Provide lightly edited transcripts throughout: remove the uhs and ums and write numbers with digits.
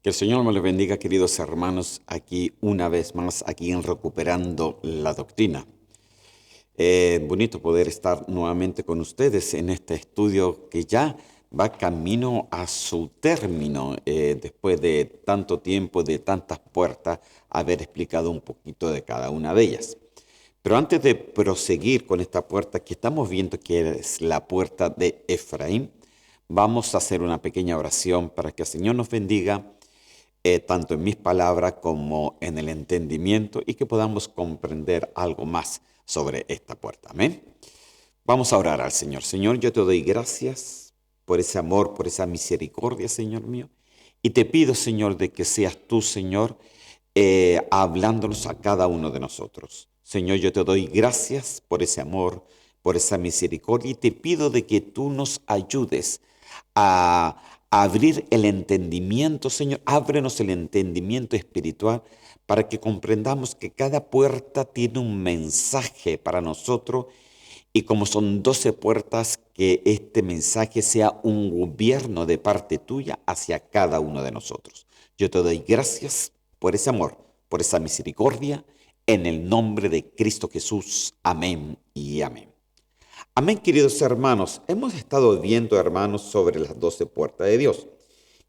Que el Señor me los bendiga, queridos hermanos, aquí una vez más, aquí en Recuperando la Doctrina. Bonito poder estar nuevamente con ustedes en este estudio que ya va camino a su término, después de tanto tiempo, de tantas puertas, haber explicado un poquito de cada una de ellas. Pero antes de proseguir con esta puerta que estamos viendo que es la puerta de Efraín, vamos a hacer una pequeña oración para que el Señor nos bendiga tanto en mis palabras como en el entendimiento y que podamos comprender algo más sobre esta puerta. Amén. Vamos a orar al Señor. Señor, yo te doy gracias por ese amor, por esa misericordia, Señor mío. Y te pido, Señor, de que seas tú, Señor, hablándonos a cada uno de nosotros. Señor, yo te doy gracias por ese amor, por esa misericordia y te pido de que tú nos ayudes a abrir el entendimiento, Señor. Ábrenos el entendimiento espiritual para que comprendamos que cada puerta tiene un mensaje para nosotros y como son 12 puertas, que este mensaje sea un gobierno de parte tuya hacia cada uno de nosotros. Yo te doy gracias por ese amor, por esa misericordia, en el nombre de Cristo Jesús. Amén y amén. Amén, queridos hermanos. Hemos estado viendo, hermanos, sobre las 12 puertas de Dios.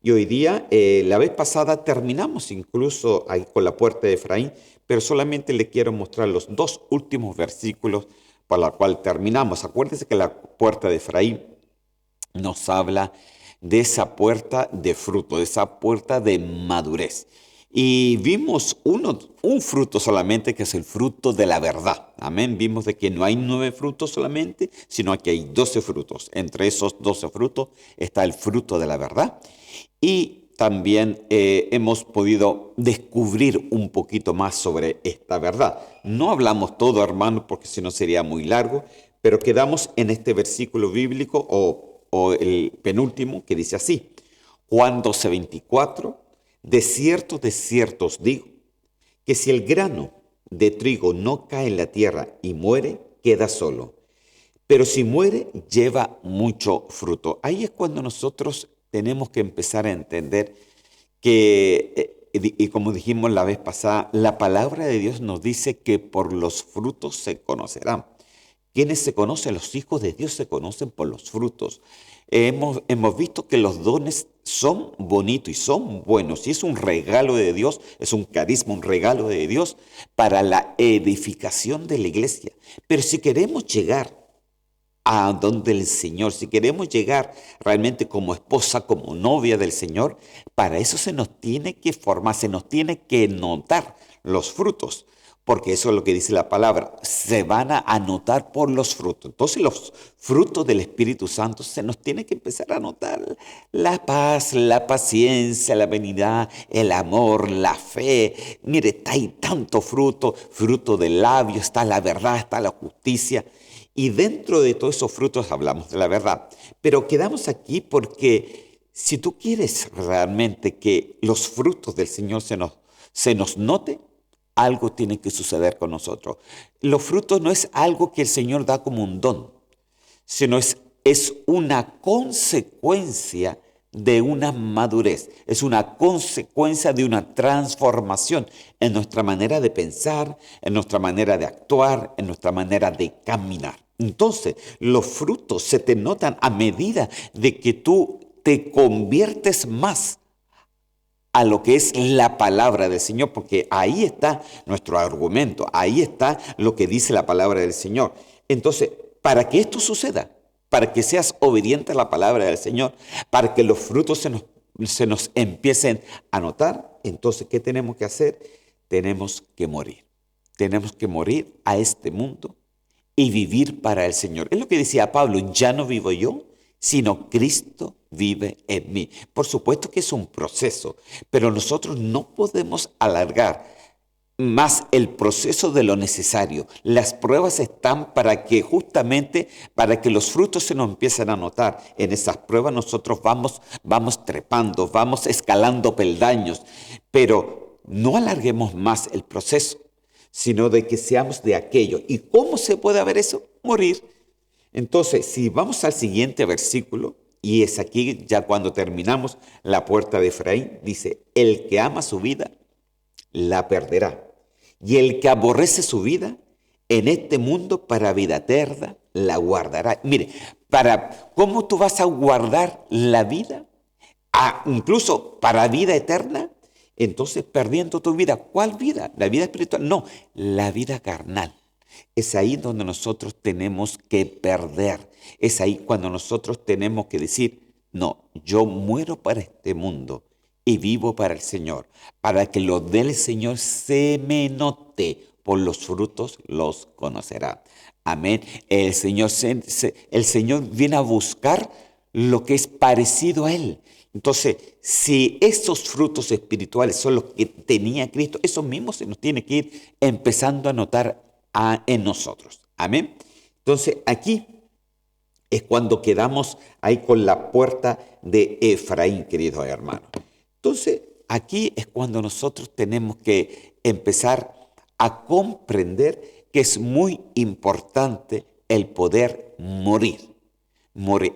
Y hoy día, la vez pasada, terminamos incluso ahí con la puerta de Efraín, pero solamente le quiero mostrar los dos últimos versículos por la cual terminamos. Acuérdense que la puerta de Efraín nos habla de esa puerta de fruto, de esa puerta de madurez. Y vimos un fruto solamente, que es el fruto de la verdad. Amén. Vimos de que no hay 9 frutos solamente, sino que hay 12 frutos. Entre esos 12 frutos está el fruto de la verdad. Y también hemos podido descubrir un poquito más sobre esta verdad. No hablamos todo, hermanos, porque si no sería muy largo, pero quedamos en este versículo bíblico o el penúltimo, que dice así: Juan 12:24, de cierto os digo, que si el grano de trigo no cae en la tierra y muere, queda solo. Pero si muere, lleva mucho fruto. Ahí es cuando nosotros tenemos que empezar a entender que, y como dijimos la vez pasada, la palabra de Dios nos dice que por los frutos se conocerán. ¿Quiénes se conocen? Los hijos de Dios se conocen por los frutos. Hemos visto que los dones son bonitos y son buenos. Y es un regalo de Dios, es un carisma, un regalo de Dios para la edificación de la iglesia. Pero si queremos llegar a donde el Señor, si queremos llegar realmente como esposa, como novia del Señor, para eso se nos tiene que formar, se nos tiene que notar los frutos, porque eso es lo que dice la palabra, se van a anotar por los frutos. Entonces los frutos del Espíritu Santo se nos tiene que empezar a notar: la paz, la paciencia, la benignidad, el amor, la fe. Mire, hay tanto fruto, fruto del labio, está la verdad, está la justicia. Y dentro de todos esos frutos hablamos de la verdad. Pero quedamos aquí porque si tú quieres realmente que los frutos del Señor se nos note, algo tiene que suceder con nosotros. Los frutos no es algo que el Señor da como un don, sino es una consecuencia de una madurez, es una consecuencia de una transformación en nuestra manera de pensar, en nuestra manera de actuar, en nuestra manera de caminar. Entonces, los frutos se te notan a medida de que tú te conviertes más a lo que es la palabra del Señor, porque ahí está nuestro argumento, ahí está lo que dice la palabra del Señor. Entonces, para que esto suceda, para que seas obediente a la palabra del Señor, para que los frutos se nos empiecen a notar, entonces, ¿qué tenemos que hacer? Tenemos que morir. Tenemos que morir a este mundo y vivir para el Señor. Es lo que decía Pablo: ya no vivo yo, sino Cristo vive en mí. Por supuesto que es un proceso, pero nosotros no podemos alargar más el proceso de lo necesario. Las pruebas están para que justamente, para que los frutos se nos empiecen a notar. En esas pruebas nosotros vamos trepando, vamos escalando peldaños, pero no alarguemos más el proceso, sino de que seamos de aquello. ¿Y cómo se puede ver eso? Morir. Entonces, si vamos al siguiente versículo, Y es aquí ya cuando terminamos la puerta de Efraín, dice, el que ama su vida, la perderá. Y el que aborrece su vida en este mundo para vida eterna, la guardará. Mire, ¿cómo tú vas a guardar la vida? Incluso para vida eterna, entonces perdiendo tu vida. ¿Cuál vida? ¿La vida espiritual? No, la vida carnal. Es ahí donde nosotros tenemos que perder. Es ahí cuando nosotros tenemos que decir, no, yo muero para este mundo y vivo para el Señor, para que lo del Señor se me note, por los frutos los conocerá. Amén. El Señor viene a buscar lo que es parecido a Él. Entonces, si esos frutos espirituales son los que tenía Cristo, esos mismos se nos tiene que ir empezando a notar en nosotros. Amén. Entonces, aquí es cuando quedamos ahí con la puerta de Efraín, queridos hermanos. Entonces, aquí es cuando nosotros tenemos que empezar a comprender que es muy importante el poder morir.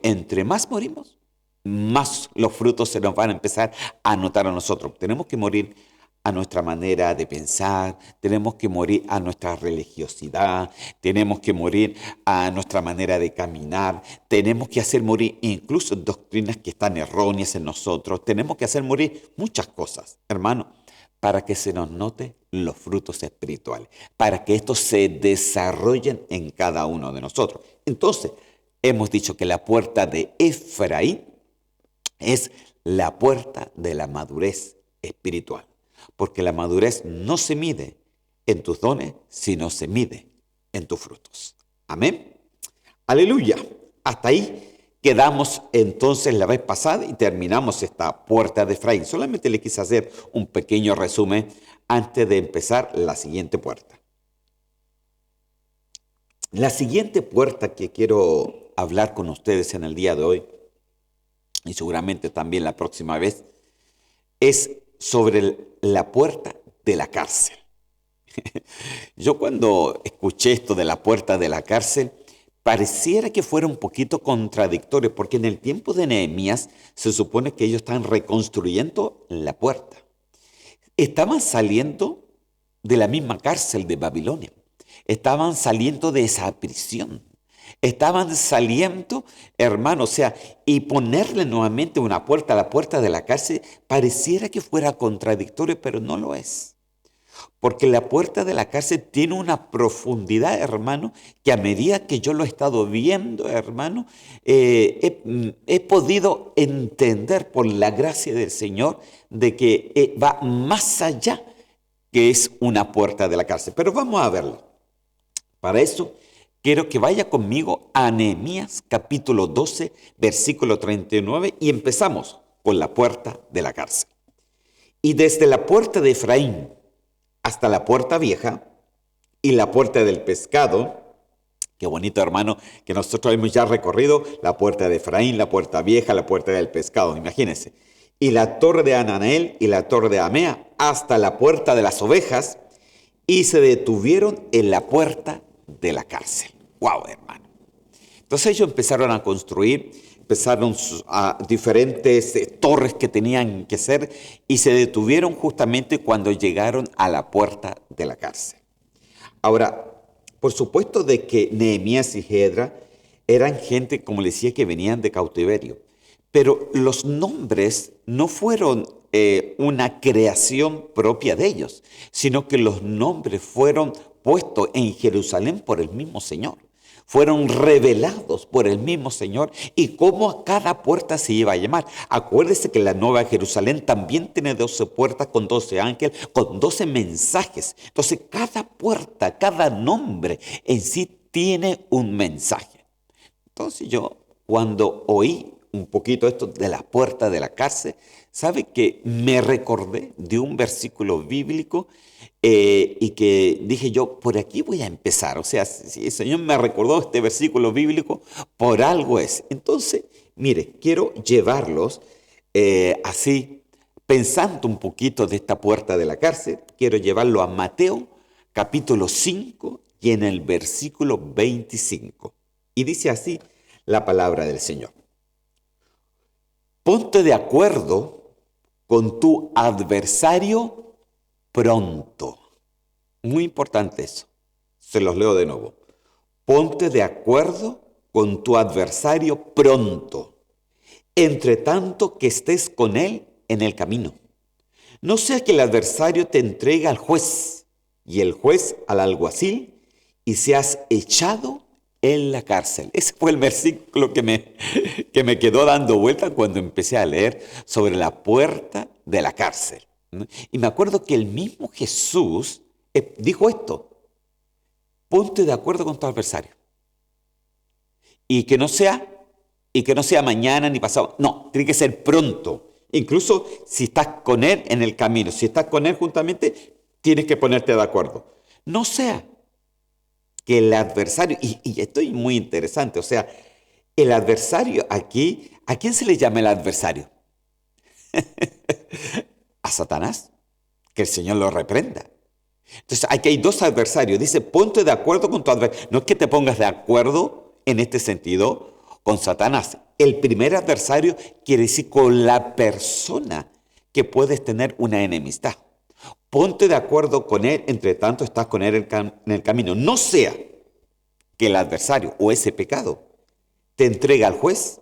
Entre más morimos, más los frutos se nos van a empezar a notar a nosotros. Tenemos que morir a nuestra manera de pensar, tenemos que morir a nuestra religiosidad, tenemos que morir a nuestra manera de caminar, tenemos que hacer morir incluso doctrinas que están erróneas en nosotros, tenemos que hacer morir muchas cosas, hermano, para que se nos note los frutos espirituales, para que estos se desarrollen en cada uno de nosotros. Entonces, hemos dicho que la puerta de Efraín es la puerta de la madurez espiritual. Porque la madurez no se mide en tus dones, sino se mide en tus frutos. Amén. Aleluya. Hasta ahí quedamos entonces la vez pasada y terminamos esta puerta de Efraín. Solamente le quise hacer un pequeño resumen antes de empezar la siguiente puerta. La siguiente puerta que quiero hablar con ustedes en el día de hoy, y seguramente también la próxima vez, es sobre la puerta de la cárcel. Yo cuando escuché esto de la puerta de la cárcel, pareciera que fuera un poquito contradictorio, porque en el tiempo de Nehemías se supone que ellos están reconstruyendo la puerta. Estaban saliendo de la misma cárcel de Babilonia. Estaban saliendo de esa prisión. Estaban saliendo, hermano, o sea, y ponerle nuevamente una puerta a la puerta de la cárcel pareciera que fuera contradictorio, pero no lo es. Porque la puerta de la cárcel tiene una profundidad, hermano, que a medida que yo lo he estado viendo, hermano, he podido entender por la gracia del Señor de que va más allá que es una puerta de la cárcel. Pero vamos a verlo. Para eso, quiero que vaya conmigo a Nehemías capítulo 12, versículo 39, y empezamos con la puerta de la cárcel. Y desde la puerta de Efraín hasta la puerta vieja y la puerta del pescado, qué bonito, hermano, que nosotros hemos ya recorrido la puerta de Efraín, la puerta vieja, la puerta del pescado, imagínense. Y la torre de Hananel y la torre de Amea hasta la puerta de las ovejas, y se detuvieron en la puerta de la cárcel. ¡Wow, hermano! Entonces ellos empezaron a construir, empezaron a diferentes torres que tenían que ser y se detuvieron justamente cuando llegaron a la puerta de la cárcel. Ahora, por supuesto de que Nehemías y Esdras eran gente, como les decía, que venían de cautiverio, pero los nombres no fueron una creación propia de ellos, sino que los nombres fueron puestos en Jerusalén por el mismo Señor. Fueron revelados por el mismo Señor y cómo a cada puerta se iba a llamar. Acuérdese que la Nueva Jerusalén también tiene 12 puertas con 12 ángeles, con 12 mensajes. Entonces cada puerta, cada nombre en sí tiene un mensaje. Entonces yo cuando oí un poquito esto de la puerta de la cárcel, ¿sabe que me recordé de un versículo bíblico y que dije yo, por aquí voy a empezar? O sea, si el Señor me recordó este versículo bíblico, por algo es. Entonces, mire, quiero llevarlos así, pensando un poquito de esta puerta de la cárcel, quiero llevarlo a Mateo capítulo 5 y en el versículo 25. Y dice así la palabra del Señor. Ponte de acuerdo con tu adversario pronto. Muy importante eso. Se los leo de nuevo. Ponte de acuerdo con tu adversario pronto, entre tanto que estés con él en el camino. No sea que el adversario te entregue al juez y el juez al alguacil y seas echado en la cárcel. Ese fue el versículo que me quedó dando vuelta cuando empecé a leer sobre la puerta de la cárcel, ¿no? Y me acuerdo que el mismo Jesús dijo esto: ponte de acuerdo con tu adversario. Y que no sea, mañana ni pasado. No, tiene que ser pronto. Incluso si estás con él en el camino, si estás con él juntamente, tienes que ponerte de acuerdo. No sea que el adversario, y esto es muy interesante, o sea, el adversario aquí, ¿a quién se le llama el adversario? A Satanás, que el Señor lo reprenda. Entonces, aquí hay dos adversarios. Dice, ponte de acuerdo con tu adversario. No es que te pongas de acuerdo en este sentido con Satanás. El primer adversario quiere decir con la persona que puedes tener una enemistad. Ponte de acuerdo con él, entre tanto estás con él en el camino. No sea que el adversario o ese pecado te entregue al juez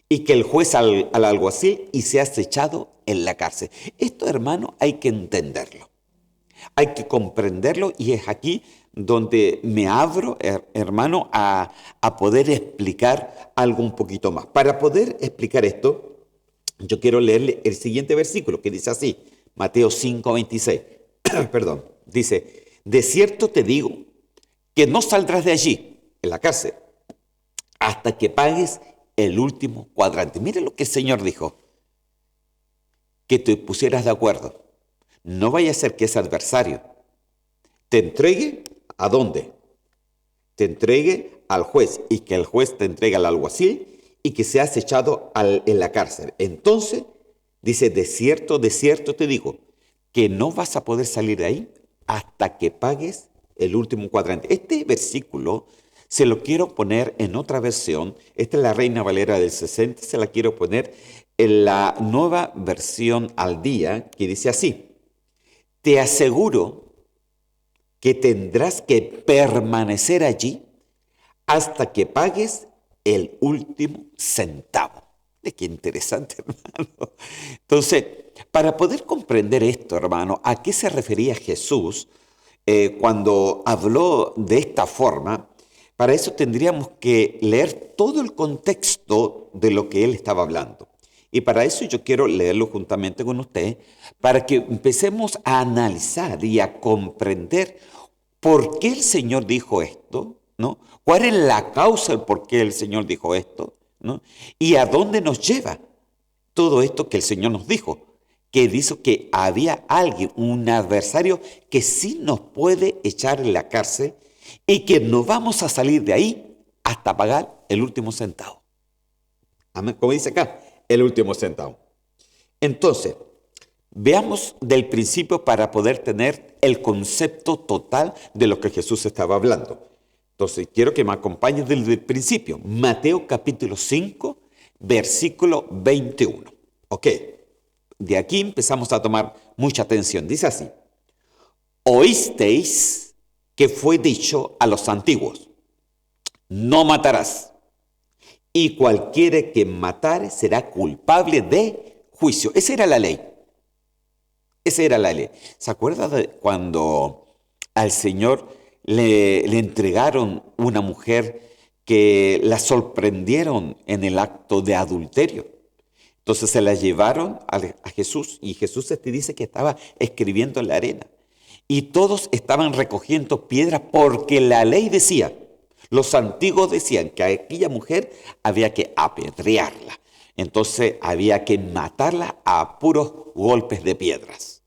y que el juez al alguacil y seas echado en la cárcel. Esto, hermano, hay que entenderlo. Hay que comprenderlo y es aquí donde me abro, hermano, a poder explicar algo un poquito más. Para poder explicar esto, yo quiero leerle el siguiente versículo que dice así, Mateo 5:26. Perdón, dice, de cierto te digo que no saldrás de allí, en la cárcel, hasta que pagues el último cuadrante. Mire lo que el Señor dijo, que te pusieras de acuerdo. No vaya a ser que ese adversario te entregue, ¿a dónde? Te entregue al juez y que el juez te entregue al alguacil y que seas echado en la cárcel. Entonces, dice, de cierto te digo, que no vas a poder salir de ahí hasta que pagues el último cuadrante. Este versículo se lo quiero poner en otra versión. Esta es la Reina Valera del 60, se la quiero poner en la nueva versión al día, que dice así. Te aseguro que tendrás que permanecer allí hasta que pagues el último centavo. Qué interesante, hermano. Entonces, para poder comprender esto, hermano, ¿a qué se refería Jesús cuando habló de esta forma? Para eso tendríamos que leer todo el contexto de lo que él estaba hablando. Y para eso yo quiero leerlo juntamente con usted, para que empecemos a analizar y a comprender por qué el Señor dijo esto, ¿no? ¿Cuál es la causa del por qué el Señor dijo esto, ¿no? Y a dónde nos lleva todo esto que el Señor nos dijo, que dijo que había alguien, un adversario, que sí nos puede echar en la cárcel y que no vamos a salir de ahí hasta pagar el último centavo. Amén. Como dice acá, el último centavo. Entonces, veamos del principio para poder tener el concepto total de lo que Jesús estaba hablando. Entonces, quiero que me acompañes desde el principio. Mateo capítulo 5, versículo 21. Ok, de aquí empezamos a tomar mucha atención. Dice así, oísteis que fue dicho a los antiguos, no matarás. Y cualquiera que matare será culpable de juicio. Esa era la ley. Esa era la ley. ¿Se acuerda de cuando al Señor le entregaron una mujer que la sorprendieron en el acto de adulterio? Entonces se la llevaron a Jesús y Jesús te dice que estaba escribiendo en la arena. Y todos estaban recogiendo piedras porque la ley decía, los antiguos decían que a aquella mujer había que apedrearla. Entonces había que matarla a puros golpes de piedras.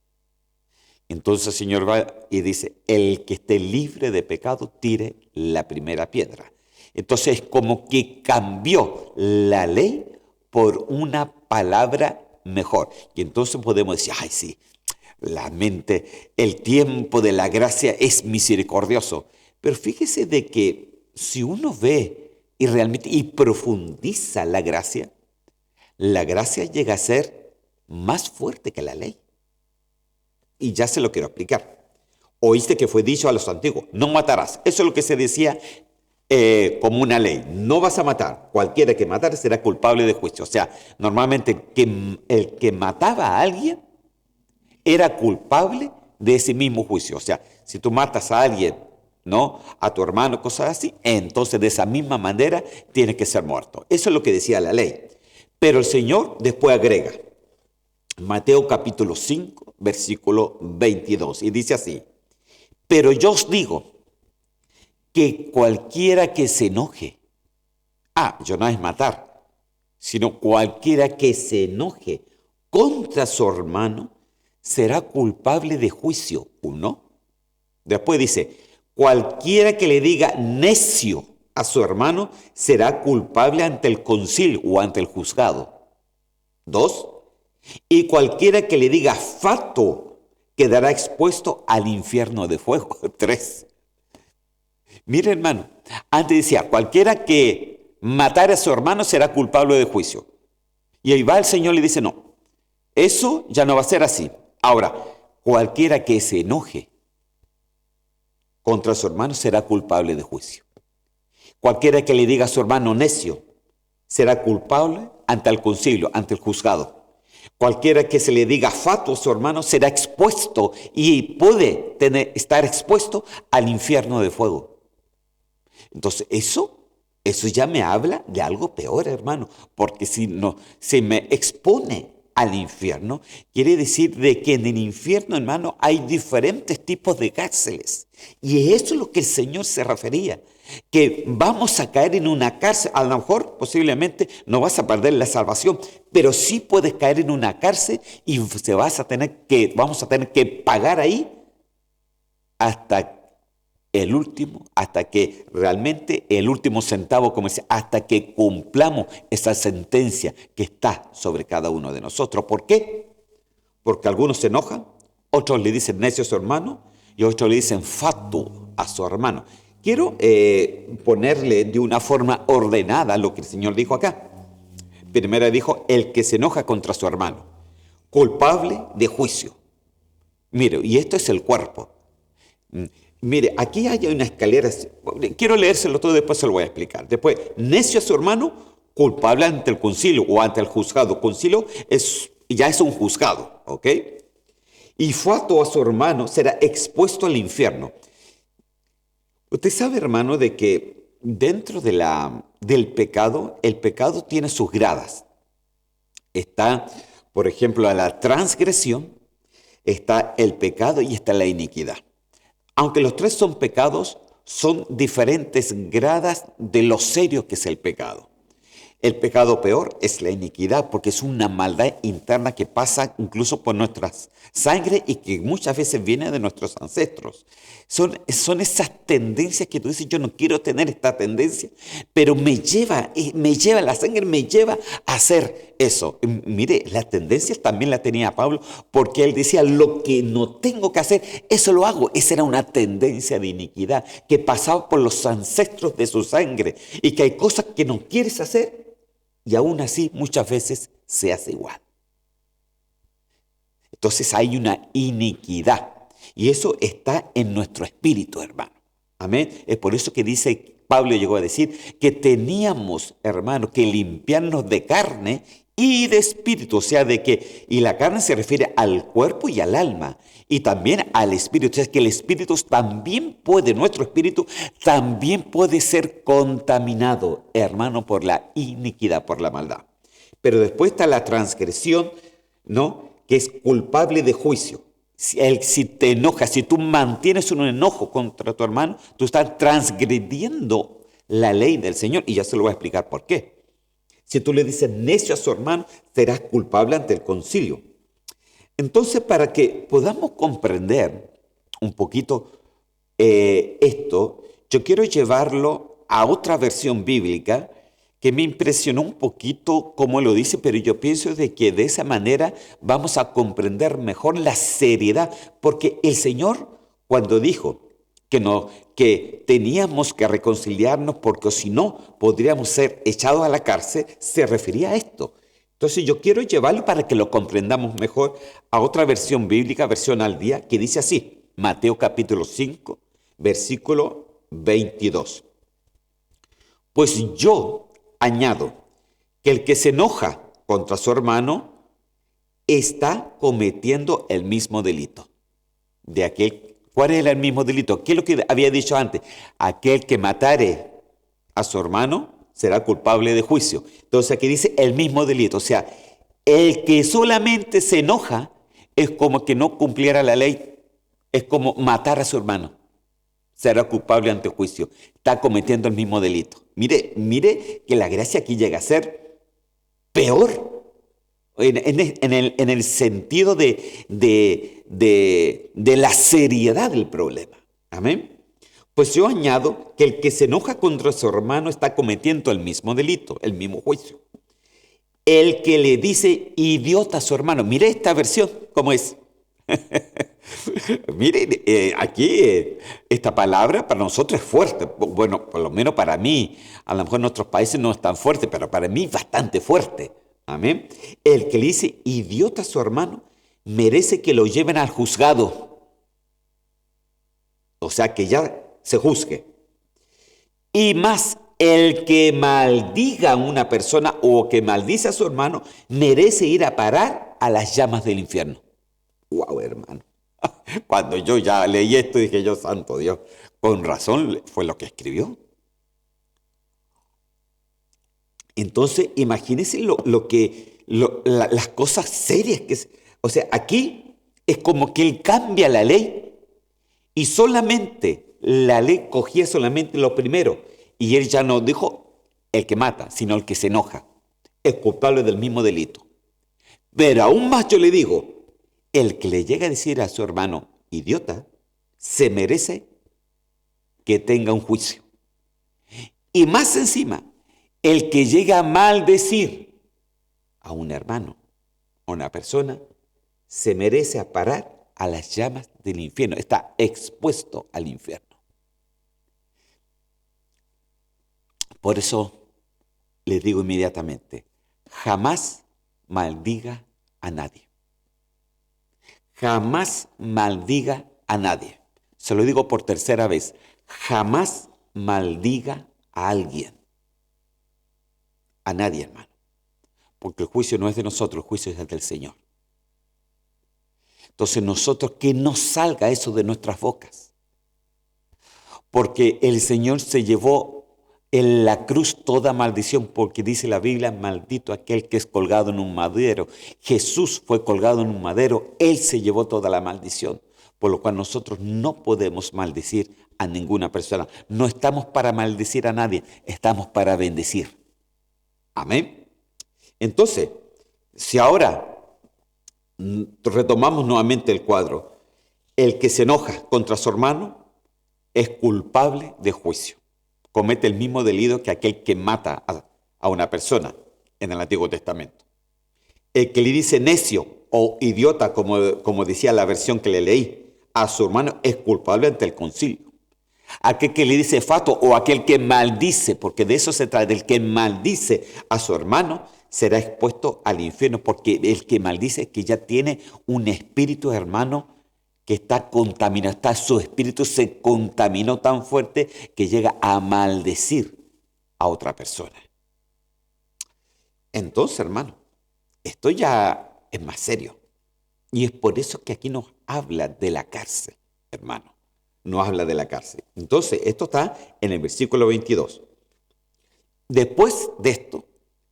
Entonces el Señor va y dice, el que esté libre de pecado tire la primera piedra. Entonces es como que cambió la ley por una palabra mejor. Y entonces podemos decir, ay sí, la mente, el tiempo de la gracia es misericordioso. Pero fíjese de que si uno ve y realmente profundiza la gracia, La gracia llega a ser más fuerte que la ley. Y ya se lo quiero explicar. Oíste que fue dicho a los antiguos, no matarás. Eso es lo que se decía como una ley. No vas a matar. Cualquiera que matara será culpable de juicio. O sea, normalmente el que mataba a alguien era culpable de ese mismo juicio. O sea, si tú matas a alguien, ¿no? A tu hermano, cosas así, entonces de esa misma manera tiene que ser muerto. Eso es lo que decía la ley. Pero el Señor después agrega, Mateo capítulo 5, versículo 22, y dice así, pero yo os digo que cualquiera que se enoje, yo no es matar, sino cualquiera que se enoje contra su hermano será culpable de juicio. Uno. Después dice, cualquiera que le diga necio a su hermano será culpable ante el concilio o ante el juzgado. Dos. Y cualquiera que le diga fatuo quedará expuesto al infierno de fuego. Tres. Mire, hermano, antes decía, cualquiera que matara a su hermano será culpable de juicio. Y ahí va el Señor y le dice, no, eso ya no va a ser así. Ahora, cualquiera que se enoje contra su hermano será culpable de juicio. Cualquiera que le diga a su hermano necio será culpable ante el concilio, ante el juzgado. Cualquiera que se le diga fatuo a su hermano será expuesto y puede estar expuesto al infierno de fuego. Entonces, eso ya me habla de algo peor, hermano, porque si no se me expone al infierno, quiere decir de que en el infierno, hermano, hay diferentes tipos de cárceles. Y eso es lo que el Señor se refería, que vamos a caer en una cárcel. A lo mejor, posiblemente, no vas a perder la salvación, pero sí puedes caer en una cárcel y vamos a tener que pagar ahí hasta hasta que realmente el último centavo, como dice, hasta que cumplamos esa sentencia que está sobre cada uno de nosotros. ¿Por qué? Porque algunos se enojan, otros le dicen necio a su hermano y otros le dicen fatuo a su hermano. Quiero ponerle de una forma ordenada lo que el Señor dijo acá. Primero dijo, el que se enoja contra su hermano, culpable de juicio. Mire, y esto es el cuerpo. Mire, aquí hay una escalera, quiero leérselo todo, después se lo voy a explicar. Después, necio a su hermano, culpable ante el concilio o ante el juzgado. Concilio ya es un juzgado, ¿ok? Y fatuo a su hermano será expuesto al infierno. Usted sabe, hermano, de que dentro del pecado, el pecado tiene sus gradas. Está, por ejemplo, la transgresión, está el pecado y está la iniquidad. Aunque los tres son pecados, son diferentes gradas de lo serio que es el pecado. El pecado peor es la iniquidad, porque es una maldad interna que pasa incluso por nuestra sangre y que muchas veces viene de nuestros ancestros. Son esas tendencias que tú dices, yo no quiero tener esta tendencia, pero la sangre me lleva a hacer eso. Mire, las tendencias también la tenía Pablo, porque él decía, lo que no tengo que hacer, eso lo hago. Esa era una tendencia de iniquidad que pasaba por los ancestros de su sangre y que hay cosas que no quieres hacer. Y aún así muchas veces se hace igual. Entonces hay una iniquidad. Y eso está en nuestro espíritu, hermano. Amén. Es por eso que Pablo llegó a decir que teníamos, hermano, que limpiarnos de carne y de espíritu. O sea, y la carne se refiere al cuerpo y al alma. Y también al espíritu. O sea, que el espíritu nuestro espíritu también puede ser contaminado, hermano, por la iniquidad, por la maldad. Pero después está la transgresión, ¿no? Que es culpable de juicio. Si te enojas, si tú mantienes un enojo contra tu hermano, tú estás transgrediendo la ley del Señor. Y ya se lo voy a explicar por qué. Si tú le dices necio a su hermano, serás culpable ante el concilio. Entonces, para que podamos comprender un poquito esto, yo quiero llevarlo a otra versión bíblica que me impresionó un poquito cómo lo dice, pero yo pienso de que de esa manera vamos a comprender mejor la seriedad, porque el Señor, cuando dijo que teníamos que reconciliarnos porque si no podríamos ser echados a la cárcel, se refería a esto. Entonces yo quiero llevarlo para que lo comprendamos mejor a otra versión bíblica, versión al día, que dice así, Mateo capítulo 5, versículo 22. Pues yo añado que el que se enoja contra su hermano está cometiendo el mismo delito. ¿Cuál es el mismo delito? ¿Qué es lo que había dicho antes? Aquel que matare a su hermano será culpable de juicio. Entonces aquí dice el mismo delito. O sea, el que solamente se enoja es como que no cumpliera la ley. Es como matar a su hermano. Será culpable ante juicio. Está cometiendo el mismo delito. Mire que la gracia aquí llega a ser peor. En el sentido de la seriedad del problema. Amén. Pues yo añado que el que se enoja contra su hermano está cometiendo el mismo delito, el mismo juicio. El que le dice idiota a su hermano, mire esta versión, ¿cómo es? Miren, aquí esta palabra para nosotros es fuerte. Bueno, por lo menos para mí, a lo mejor en otros países no es tan fuerte, pero para mí es bastante fuerte. Amén. El que le dice idiota a su hermano merece que lo lleven al juzgado. O sea, que ya se juzgue. Y más, el que maldiga a una persona o que maldice a su hermano merece ir a parar a las llamas del infierno. Wow, hermano. Cuando yo ya leí esto dije yo, santo Dios, con razón fue lo que escribió. Entonces, imagínense las cosas serias que es. O sea, aquí es como que él cambia la ley y solamente la ley cogía solamente lo primero y él ya no dijo el que mata, sino el que se enoja. Es culpable del mismo delito. Pero aún más yo le digo, el que le llega a decir a su hermano idiota, se merece que tenga un juicio. Y más encima, el que llega a maldecir a un hermano, a una persona, se merece a parar a las llamas del infierno. Está expuesto al infierno. Por eso les digo inmediatamente, jamás maldiga a nadie. Jamás maldiga a nadie. Se lo digo por tercera vez. Jamás maldiga a alguien. A nadie, hermano. Porque el juicio no es de nosotros, el juicio es del Señor. Entonces nosotros, que no salga eso de nuestras bocas. Porque el Señor se llevó en la cruz toda maldición, porque dice la Biblia, maldito aquel que es colgado en un madero. Jesús fue colgado en un madero, Él se llevó toda la maldición, por lo cual nosotros no podemos maldecir a ninguna persona. No estamos para maldecir a nadie, estamos para bendecir. Amén. Entonces, si ahora retomamos nuevamente el cuadro, el que se enoja contra su hermano es culpable de juicio. Comete el mismo delito que aquel que mata a una persona en el Antiguo Testamento. El que le dice necio o idiota, como decía la versión que le leí, a su hermano es culpable ante el concilio. Aquel que le dice fato o aquel que maldice, porque de eso se trata, el que maldice a su hermano será expuesto al infierno, porque el que maldice es que ya tiene un espíritu, hermano, que está contaminado, su espíritu se contaminó tan fuerte que llega a maldecir a otra persona. Entonces, hermano, esto ya es más serio. Y es por eso que aquí nos habla de la cárcel, hermano. Nos habla de la cárcel. Entonces, esto está en el versículo 22. Después de esto,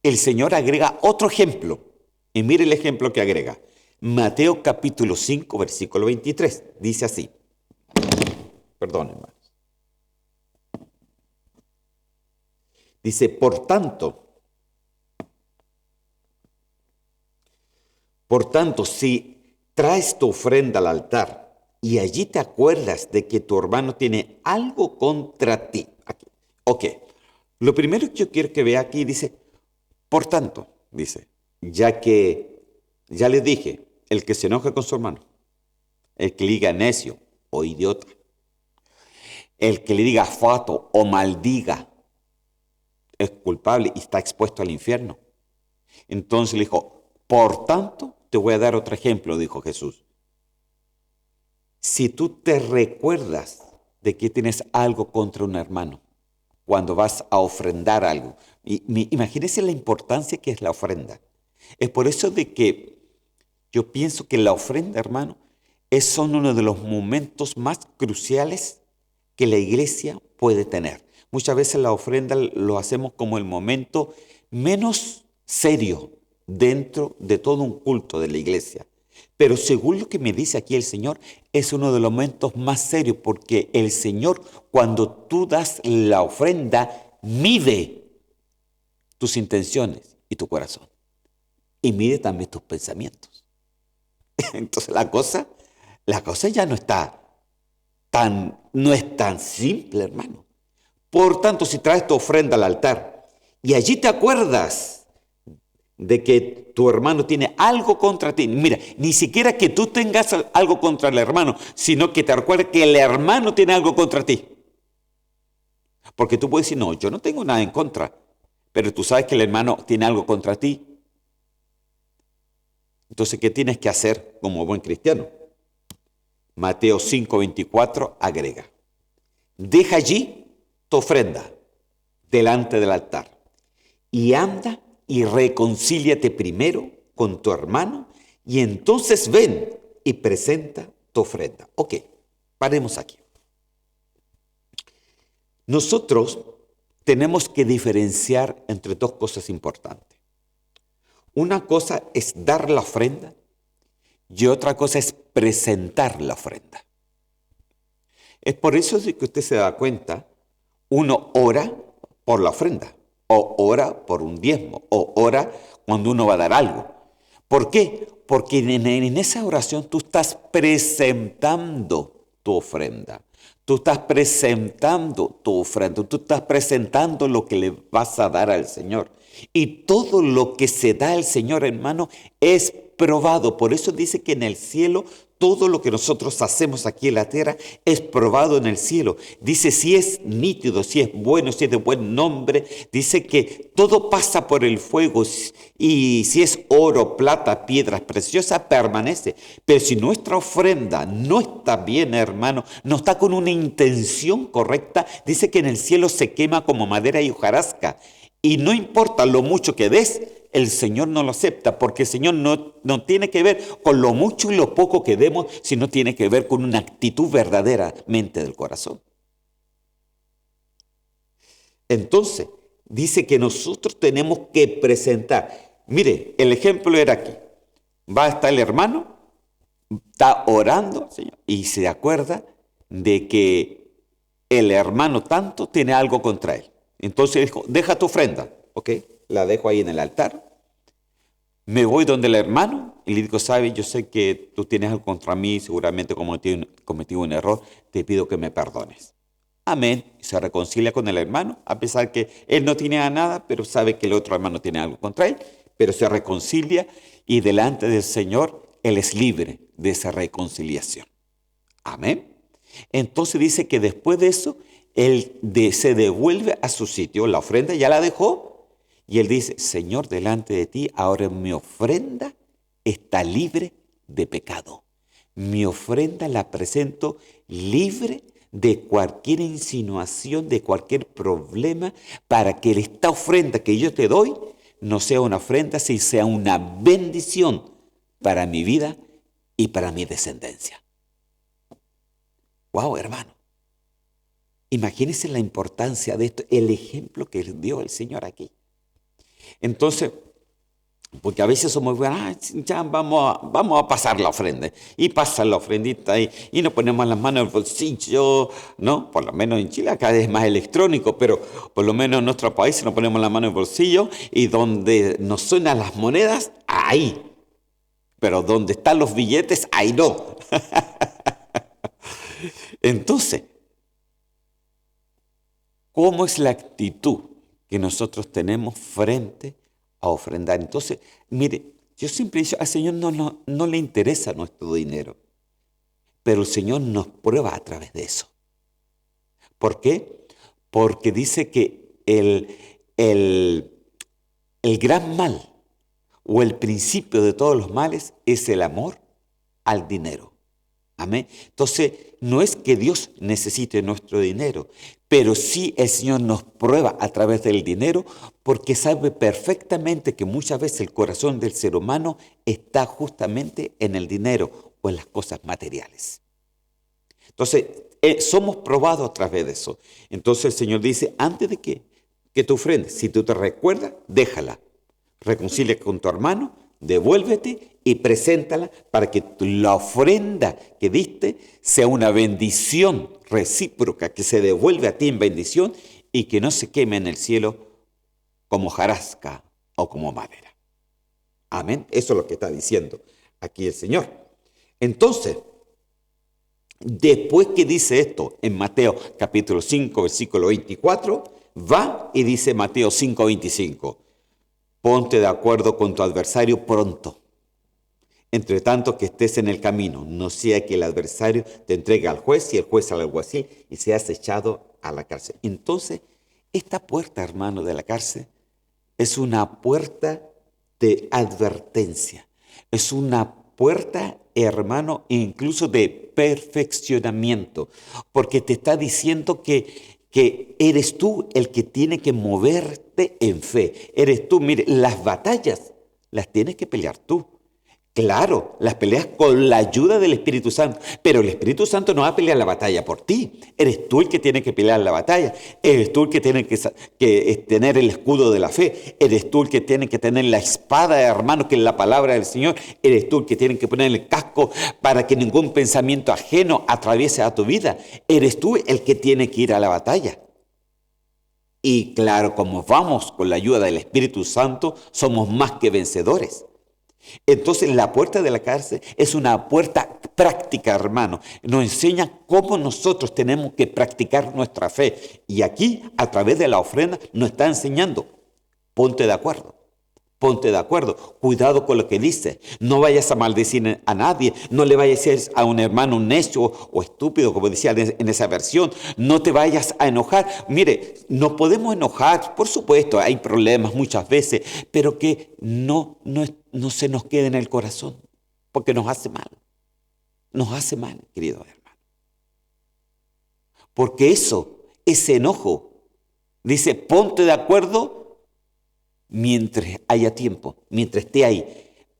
el Señor agrega otro ejemplo. Y mire el ejemplo que agrega. Mateo capítulo 5, versículo 23. Dice así. Perdón, hermanos. Dice, por tanto, si traes tu ofrenda al altar y allí te acuerdas de que tu hermano tiene algo contra ti. Aquí. Ok. Lo primero que yo quiero que vea aquí dice, por tanto, dice, ya les dije, el que se enoja con su hermano, el que le diga necio o idiota, el que le diga fato o maldiga, es culpable y está expuesto al infierno. Entonces le dijo, por tanto, te voy a dar otro ejemplo, dijo Jesús. Si tú te recuerdas de que tienes algo contra un hermano, cuando vas a ofrendar algo, imagínese la importancia que es la ofrenda. Es por eso de que yo pienso que la ofrenda, hermano, son uno de los momentos más cruciales que la iglesia puede tener. Muchas veces la ofrenda lo hacemos como el momento menos serio dentro de todo un culto de la iglesia. Pero según lo que me dice aquí el Señor, es uno de los momentos más serios porque el Señor, cuando tú das la ofrenda, mide tus intenciones y tu corazón. Y mide también tus pensamientos. Entonces la cosa ya no no es tan simple, hermano. Por tanto, si traes tu ofrenda al altar y allí te acuerdas de que tu hermano tiene algo contra ti, mira, ni siquiera que tú tengas algo contra el hermano, sino que te recuerdes que el hermano tiene algo contra ti. Porque tú puedes decir, no, yo no tengo nada en contra, pero tú sabes que el hermano tiene algo contra ti. Entonces, ¿qué tienes que hacer como buen cristiano? Mateo 5:24 agrega, deja allí tu ofrenda delante del altar y anda y reconcíliate primero con tu hermano y entonces ven y presenta tu ofrenda. Ok, paremos aquí. Nosotros tenemos que diferenciar entre dos cosas importantes. Una cosa es dar la ofrenda y otra cosa es presentar la ofrenda. Es por eso que usted se da cuenta, uno ora por la ofrenda, o ora por un diezmo, o ora cuando uno va a dar algo. ¿Por qué? Porque en esa oración tú estás presentando tu ofrenda. Tú estás presentando tu ofrenda, tú estás presentando lo que le vas a dar al Señor. Y todo lo que se da al Señor, hermano, es probado. Por eso dice que en el cielo todo lo que nosotros hacemos aquí en la tierra es probado en el cielo. Dice si es nítido, si es bueno, si es de buen nombre. Dice que todo pasa por el fuego y si es oro, plata, piedras preciosas, permanece. Pero si nuestra ofrenda no está bien, hermano, no está con una intención correcta, dice que en el cielo se quema como madera y hojarasca. Y no importa lo mucho que des, el Señor no lo acepta, porque el Señor no tiene que ver con lo mucho y lo poco que demos, sino tiene que ver con una actitud verdaderamente del corazón. Entonces, dice que nosotros tenemos que presentar. Mire, el ejemplo era aquí. Va a estar el hermano, está orando, Señor, y se acuerda de que el hermano tanto tiene algo contra él. Entonces dijo, deja tu ofrenda, ¿ok? La dejo ahí en el altar. Me voy donde el hermano y le digo, sabes, yo sé que tú tienes algo contra mí, seguramente cometí un error, te pido que me perdones. Amén. Y se reconcilia con el hermano, a pesar que él no tiene nada, pero sabe que el otro hermano tiene algo contra él, pero se reconcilia y delante del Señor él es libre de esa reconciliación. Amén. Entonces dice que después de eso, se devuelve a su sitio, la ofrenda ya la dejó, y él dice, Señor, delante de ti, ahora mi ofrenda está libre de pecado. Mi ofrenda la presento libre de cualquier insinuación, de cualquier problema, para que esta ofrenda que yo te doy no sea una ofrenda, sino sea una bendición para mi vida y para mi descendencia. Wow, hermano. Imagínense la importancia de esto, el ejemplo que dio el Señor aquí. Entonces, porque a veces somos, ya vamos a pasar la ofrenda. Y pasa la ofrendita ahí y nos ponemos las manos en el bolsillo, ¿no? Por lo menos en Chile acá es más electrónico, pero por lo menos en nuestro país nos ponemos las manos en el bolsillo y donde nos suenan las monedas, ahí. Pero donde están los billetes, ahí no. Entonces, ¿cómo es la actitud que nosotros tenemos frente a ofrendar? Entonces, mire, yo siempre he dicho, al Señor no le interesa nuestro dinero, pero el Señor nos prueba a través de eso. ¿Por qué? Porque dice que el gran mal o el principio de todos los males es el amor al dinero. Amén. Entonces, no es que Dios necesite nuestro dinero, pero sí el Señor nos prueba a través del dinero porque sabe perfectamente que muchas veces el corazón del ser humano está justamente en el dinero o en las cosas materiales. Entonces, somos probados a través de eso. Entonces el Señor dice, antes de que te ofrendes, si tú te recuerdas, déjala. Reconcilia con tu hermano, devuélvete y preséntala para que la ofrenda que diste sea una bendición recíproca que se devuelve a ti en bendición y que no se queme en el cielo como hojarasca o como madera. Amén. Eso es lo que está diciendo aquí el Señor. Entonces, después que dice esto en Mateo capítulo 5, versículo 24, va y dice Mateo 5, 25. Ponte de acuerdo con tu adversario pronto, entre tanto que estés en el camino, no sea que el adversario te entregue al juez y el juez al alguacil y seas echado a la cárcel. Entonces, esta puerta, hermano, de la cárcel es una puerta de advertencia, es una puerta, hermano, incluso de perfeccionamiento, porque te está diciendo que eres tú el que tiene que moverte en fe. Eres tú, mire, las batallas las tienes que pelear tú. Claro, las peleas con la ayuda del Espíritu Santo, pero el Espíritu Santo no va a pelear la batalla por ti. Eres tú el que tiene que pelear la batalla. Eres tú el que tiene que tener el escudo de la fe. Eres tú el que tiene que tener la espada, hermano, que es la palabra del Señor. Eres tú el que tiene que poner el casco para que ningún pensamiento ajeno atraviese a tu vida. Eres tú el que tiene que ir a la batalla. Y claro, como vamos con la ayuda del Espíritu Santo, somos más que vencedores. Entonces la puerta de la cárcel es una puerta práctica, hermano. Nos enseña cómo nosotros tenemos que practicar nuestra fe. Y aquí, a través de la ofrenda, nos está enseñando, ponte de acuerdo. Ponte de acuerdo, cuidado con lo que dices. No vayas a maldecir a nadie, no le vayas a decir a un hermano necio o estúpido, como decía en esa versión. No te vayas a enojar. Mire, no podemos enojar, por supuesto, hay problemas muchas veces, pero que no se nos quede en el corazón, porque nos hace mal. Nos hace mal, querido hermano. Porque ese enojo, dice, ponte de acuerdo mientras haya tiempo, mientras esté ahí,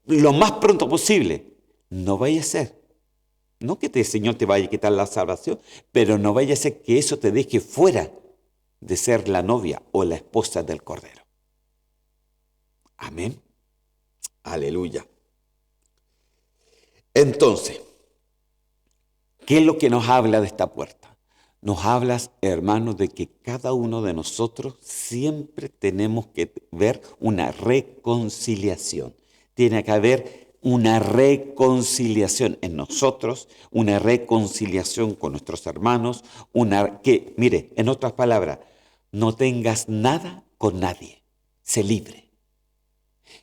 lo más pronto posible. No vaya a ser, no que el Señor te vaya a quitar la salvación, pero no vaya a ser que eso te deje fuera de ser la novia o la esposa del Cordero. Amén. Aleluya. Entonces, ¿qué es lo que nos habla de esta puerta? Nos hablas, hermanos, de que cada uno de nosotros siempre tenemos que ver una reconciliación. Tiene que haber una reconciliación en nosotros, una reconciliación con nuestros hermanos, mire, en otras palabras, no tengas nada con nadie, sé libre.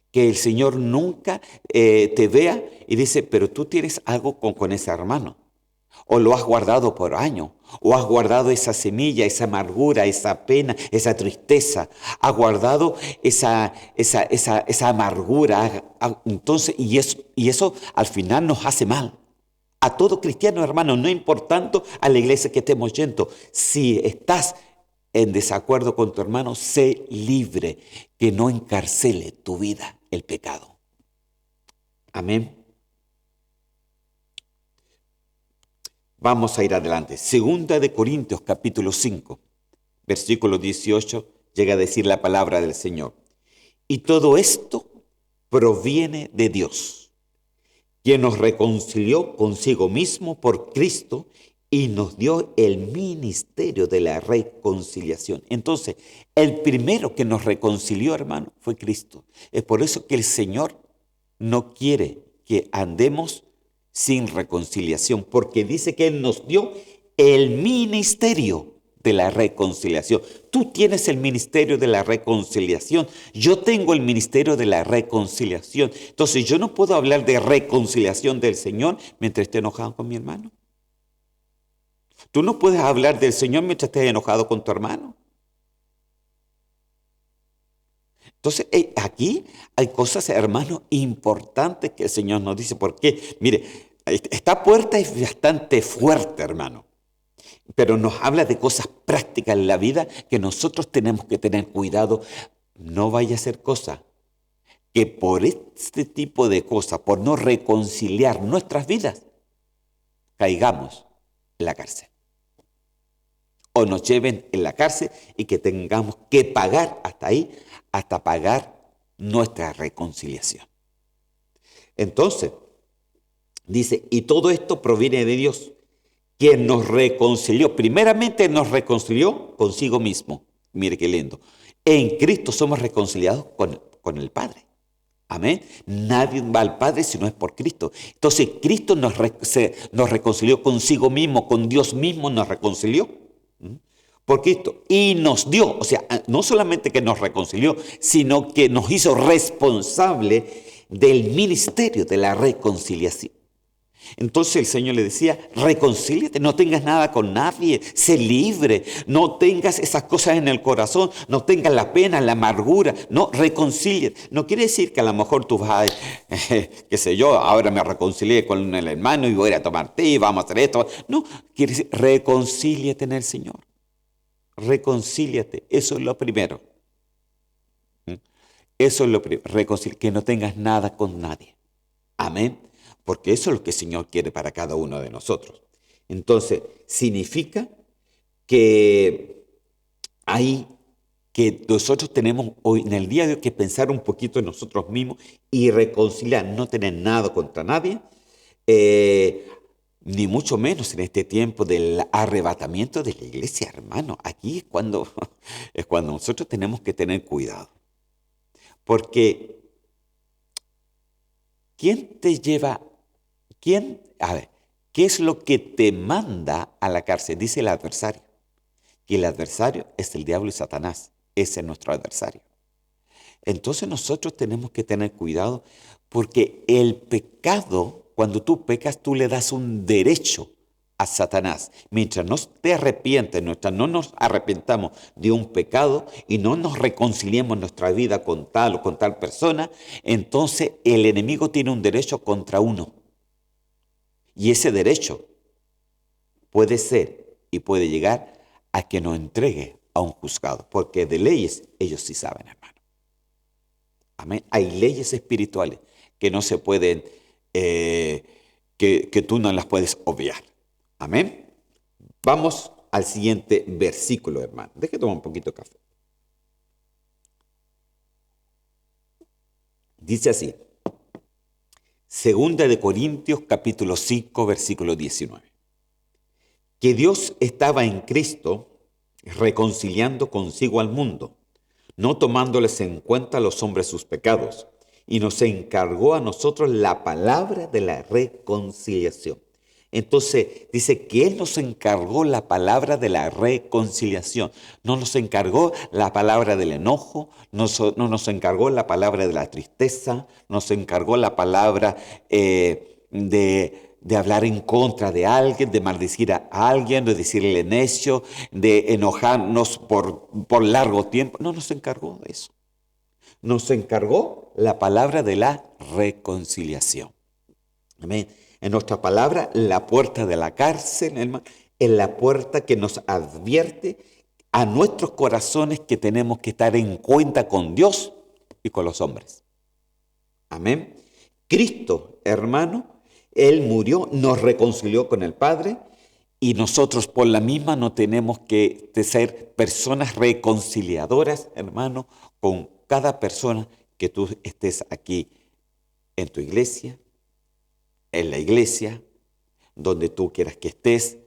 Que el Señor nunca te vea y dice, pero tú tienes algo con ese hermano. O lo has guardado por años, o has guardado esa semilla, esa amargura, esa pena, esa tristeza, has guardado esa amargura. Entonces, y eso al final nos hace mal. A todo cristiano, hermano, no importando a la iglesia que estemos yendo, si estás en desacuerdo con tu hermano, sé libre, que no encarcele tu vida el pecado. Amén. Vamos a ir adelante. Segunda de Corintios capítulo 5, versículo 18, llega a decir la palabra del Señor. Y todo esto proviene de Dios, quien nos reconcilió consigo mismo por Cristo y nos dio el ministerio de la reconciliación. Entonces, el primero que nos reconcilió, hermano, fue Cristo. Es por eso que el Señor no quiere que andemos sin reconciliación, porque dice que Él nos dio el ministerio de la reconciliación. Tú tienes el ministerio de la reconciliación, yo tengo el ministerio de la reconciliación. Entonces yo no puedo hablar de reconciliación del Señor mientras esté enojado con mi hermano. Tú no puedes hablar del Señor mientras estés enojado con tu hermano. Entonces, aquí hay cosas, hermanos, importantes que el Señor nos dice. Porque, mire, esta puerta es bastante fuerte, hermano, pero nos habla de cosas prácticas en la vida que nosotros tenemos que tener cuidado. No vaya a ser cosa que por este tipo de cosas, por no reconciliar nuestras vidas, caigamos en la cárcel. O nos lleven en la cárcel y que tengamos que pagar hasta ahí, hasta pagar nuestra reconciliación. Entonces, dice, y todo esto proviene de Dios, quien nos reconcilió. Primeramente nos reconcilió consigo mismo. Mire qué lindo. En Cristo somos reconciliados con el Padre. Amén. Nadie va al Padre si no es por Cristo. Entonces, Cristo nos reconcilió consigo mismo, con Dios mismo nos reconcilió. Por Cristo. Y nos dio, o sea, no solamente que nos reconcilió, sino que nos hizo responsable del ministerio de la reconciliación. Entonces el Señor le decía, reconcíliate, no tengas nada con nadie, sé libre, no tengas esas cosas en el corazón, no tengas la pena, la amargura, no, reconcíliate. No quiere decir que a lo mejor tú vas a, qué sé yo, ahora me reconcilié con el hermano y voy a ir a tomar té y vamos a hacer esto. No, quiere decir, reconcíliate en el Señor. Reconcíliate, eso es lo primero. Eso es lo primero, que no tengas nada con nadie. Amén. Porque eso es lo que el Señor quiere para cada uno de nosotros. Entonces, significa que que nosotros tenemos hoy, en el día de hoy, que pensar un poquito en nosotros mismos y reconciliar, no tener nada contra nadie, ni mucho menos en este tiempo del arrebatamiento de la iglesia, hermano. Aquí es cuando nosotros tenemos que tener cuidado. Porque, ¿quién te lleva? A ver, ¿qué es lo que te manda a la cárcel? Dice el adversario. Y el adversario es el diablo y Satanás. Ese es nuestro adversario. Entonces nosotros tenemos que tener cuidado porque el pecado, cuando tú pecas, tú le das un derecho a Satanás. Mientras no te arrepientes, mientras no nos arrepentamos de un pecado y no nos reconciliemos nuestra vida con tal o con tal persona, entonces el enemigo tiene un derecho contra uno. Y ese derecho puede ser y puede llegar a que nos entregue a un juzgado, porque de leyes ellos sí saben, hermano. Amén. Hay leyes espirituales que no se pueden, que tú no las puedes obviar. Amén. Vamos al siguiente versículo, hermano. Deje tomar un poquito de café. Dice así. Segunda de Corintios, capítulo 5, versículo 19. Que Dios estaba en Cristo reconciliando consigo al mundo, no tomándoles en cuenta a los hombres sus pecados, y nos encargó a nosotros la palabra de la reconciliación. Entonces dice que Él nos encargó la palabra de la reconciliación. No nos encargó la palabra del enojo, no nos encargó la palabra de la tristeza, nos encargó la palabra de hablar en contra de alguien, de maldecir a alguien, de decirle necio, de enojarnos por largo tiempo. No nos encargó de eso. Nos encargó la palabra de la reconciliación. Amén. En nuestra palabra, la puerta de la cárcel, hermano, es la puerta que nos advierte a nuestros corazones que tenemos que estar en cuenta con Dios y con los hombres. Amén. Cristo, hermano, Él murió, nos reconcilió con el Padre y nosotros por la misma no tenemos que ser personas reconciliadoras, hermano, con cada persona que tú estés aquí en tu iglesia, en la iglesia, donde tú quieras que estés,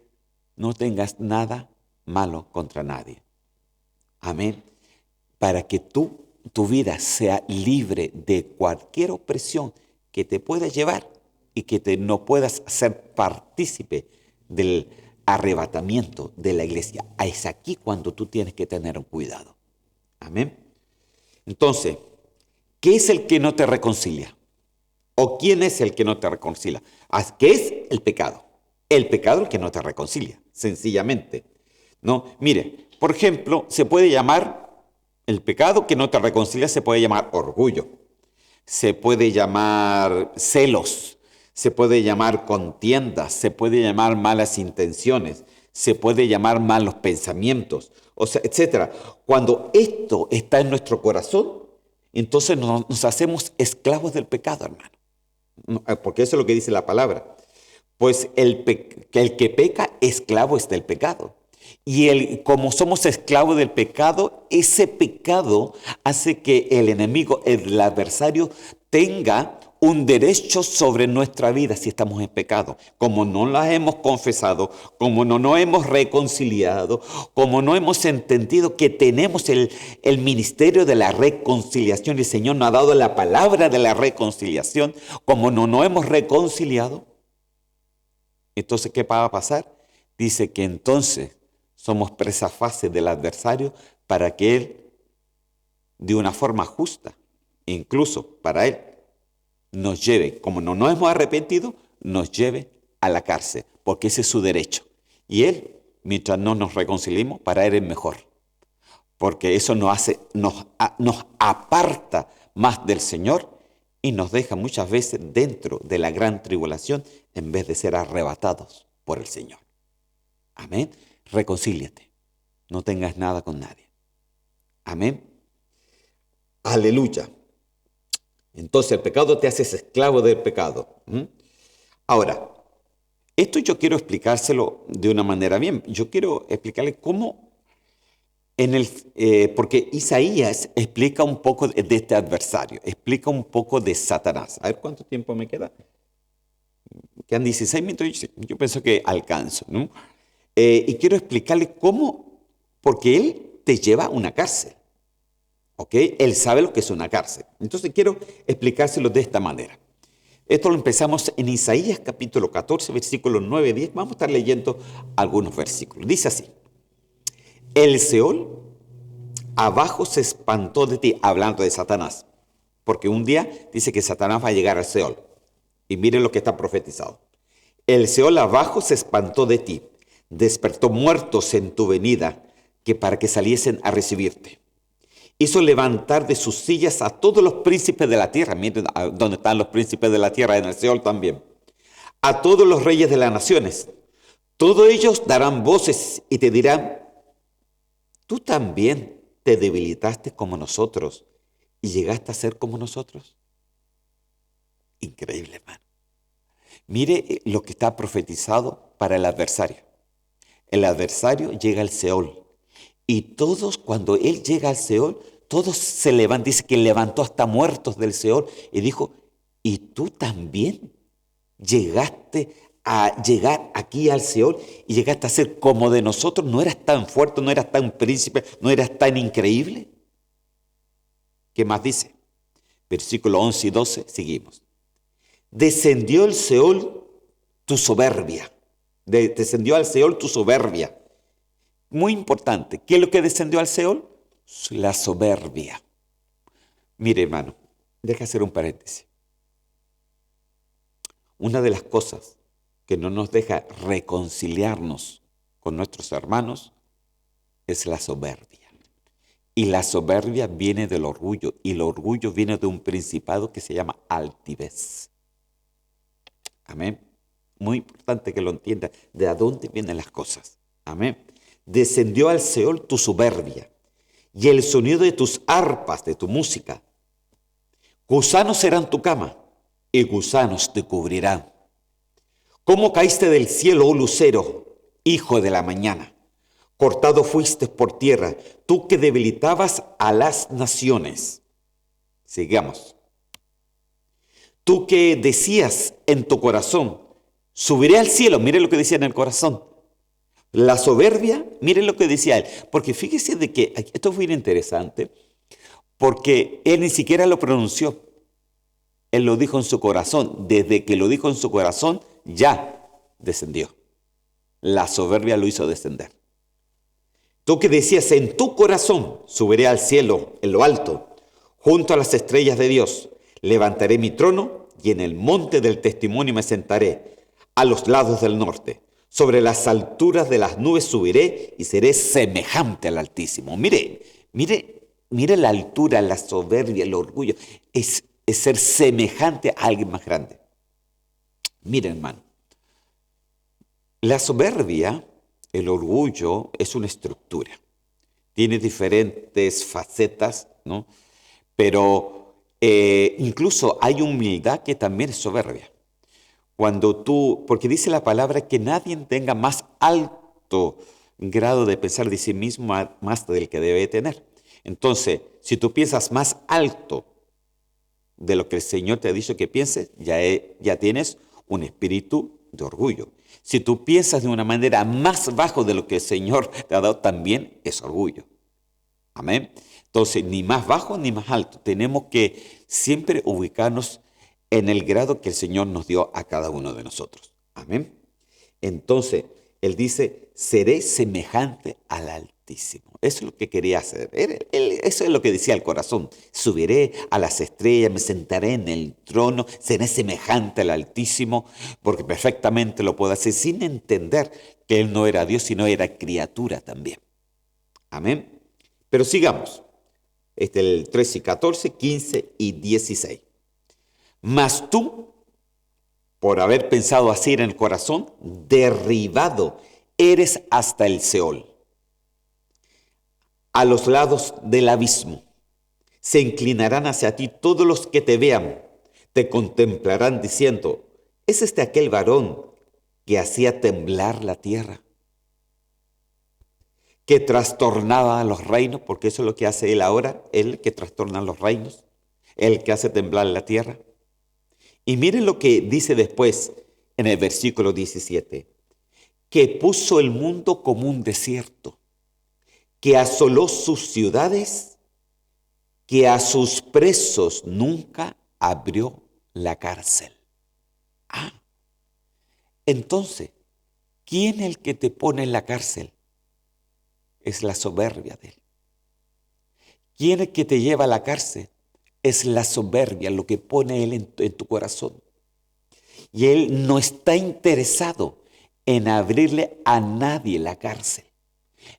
no tengas nada malo contra nadie. Amén. Para que tu vida sea libre de cualquier opresión que te pueda llevar y que no puedas ser partícipe del arrebatamiento de la iglesia. Es aquí cuando tú tienes que tener un cuidado. Amén. Entonces, ¿qué es el que no te reconcilia? ¿O quién es el que no te reconcilia? ¿Qué es el pecado? El pecado es el que no te reconcilia, sencillamente. ¿No? Mire, por ejemplo, se puede llamar El pecado que no te reconcilia se puede llamar orgullo, se puede llamar celos, se puede llamar contiendas, se puede llamar malas intenciones, se puede llamar malos pensamientos, o sea, etcétera. Cuando esto está en nuestro corazón, entonces nos hacemos esclavos del pecado, hermano. Porque eso es lo que dice la palabra. Pues el que peca, esclavo es del pecado. Y como somos esclavos del pecado, ese pecado hace que el enemigo, el adversario, tenga un derecho sobre nuestra vida si estamos en pecado. Como no las hemos confesado, como no nos hemos reconciliado, como no hemos entendido que tenemos el ministerio de la reconciliación, y el Señor nos ha dado la palabra de la reconciliación, como no nos hemos reconciliado, entonces, ¿qué va a pasar? Dice que entonces somos presa fácil del adversario para que él, de una forma justa, incluso para él, nos lleve, como no nos hemos arrepentido, nos lleve a la cárcel, porque ese es su derecho. Y él, mientras no nos reconciliemos, para él es mejor, porque eso nos aparta más del Señor y nos deja muchas veces dentro de la gran tribulación en vez de ser arrebatados por el Señor. Amén. Reconcíliate. No tengas nada con nadie. Amén. Aleluya. Entonces el pecado te hace esclavo del pecado. Ahora, esto yo quiero explicárselo de una manera bien. Yo quiero explicarle cómo porque Isaías explica un poco de este adversario, explica un poco de Satanás. A ver cuánto tiempo me queda. Quedan 16 minutos, yo pienso que alcanzo, ¿no? Y quiero explicarle cómo, porque él te lleva a una cárcel, ¿ok? Él sabe lo que es una cárcel. Entonces quiero explicárselo de esta manera. Esto lo empezamos en Isaías capítulo 14, versículos 9 y 10. Vamos a estar leyendo algunos versículos. Dice así: el Seol abajo se espantó de ti, hablando de Satanás, porque un día dice que Satanás va a llegar al Seol. Y miren lo que está profetizado. El Seol abajo se espantó de ti, despertó muertos en tu venida, que para que saliesen a recibirte. Hizo levantar de sus sillas a todos los príncipes de la tierra. Miren dónde están los príncipes de la tierra, en el Seol también. A todos los reyes de las naciones. Todos ellos darán voces y te dirán: tú también te debilitaste como nosotros y llegaste a ser como nosotros. Increíble, hermano. Mire lo que está profetizado para el adversario. El adversario llega al Seol. Y todos, cuando él llega al Seol, todos se levantan. Dice que levantó hasta muertos del Seol y dijo: ¿y tú también llegaste a llegar aquí al Seol y llegaste a ser como de nosotros? ¿No eras tan fuerte, no eras tan príncipe, no eras tan increíble? ¿Qué más dice? Versículo 11 y 12, seguimos. Descendió el Seol tu soberbia. Descendió al Seol tu soberbia. Muy importante. ¿Qué es lo que descendió al Seol? La soberbia. Mire, hermano, deja hacer un paréntesis. Una de las cosas que no nos deja reconciliarnos con nuestros hermanos es la soberbia. Y la soberbia viene del orgullo, y el orgullo viene de un principado que se llama altivez. Amén. Muy importante que lo entienda, de a dónde vienen las cosas. Amén. Descendió al Seol tu soberbia, y el sonido de tus arpas, de tu música. Gusanos serán tu cama, y gusanos te cubrirán. ¿Cómo caíste del cielo, oh lucero, hijo de la mañana? Cortado fuiste por tierra, tú que debilitabas a las naciones. Sigamos. Tú que decías en tu corazón: subiré al cielo. Mire lo que decía en el corazón. La soberbia, mire lo que decía él. Porque fíjese de que esto fue interesante, porque él ni siquiera lo pronunció. Él lo dijo en su corazón. Desde que lo dijo en su corazón, ya descendió. La soberbia lo hizo descender. Tú que decías en tu corazón: subiré al cielo, en lo alto, junto a las estrellas de Dios. Levantaré mi trono y en el monte del testimonio me sentaré, a los lados del norte. Sobre las alturas de las nubes subiré y seré semejante al Altísimo. Mire Mire la altura, la soberbia, el orgullo. Es ser semejante a alguien más grande. Mire, hermano, la soberbia, el orgullo, es una estructura. Tiene diferentes facetas, ¿no? Pero incluso hay humildad que también es soberbia. Porque dice la palabra que nadie tenga más alto grado de pensar de sí mismo más del que debe tener. Entonces, si tú piensas más alto de lo que el Señor te ha dicho que pienses, ya tienes un espíritu de orgullo. Si tú piensas de una manera más bajo de lo que el Señor te ha dado, también es orgullo. Amén. Entonces, ni más bajo ni más alto. Tenemos que siempre ubicarnos en el grado que el Señor nos dio a cada uno de nosotros. Amén. Entonces, Él dice, seré semejante al Altísimo. Eso es lo que quería hacer. Eso es lo que decía el corazón. Subiré a las estrellas, me sentaré en el trono, seré semejante al Altísimo, porque perfectamente lo puedo hacer sin entender que Él no era Dios, sino era criatura también. Amén. Pero sigamos. El 13 y 14, 15 y 16. Mas tú, por haber pensado así en el corazón, derribado eres hasta el Seol, a los lados del abismo. Se inclinarán hacia ti todos los que te vean, te contemplarán diciendo, ¿es este aquel varón que hacía temblar la tierra? Que trastornaba a los reinos, porque eso es lo que hace él ahora, él que trastorna los reinos, el que hace temblar la tierra. Y miren lo que dice después en el versículo 17, que puso el mundo como un desierto, que asoló sus ciudades, que a sus presos nunca abrió la cárcel. Entonces, ¿quién es el que te pone en la cárcel? Es la soberbia de él. ¿Quién es el que te lleva a la cárcel? Es la soberbia, lo que pone él en tu corazón. Y él no está interesado en abrirle a nadie la cárcel.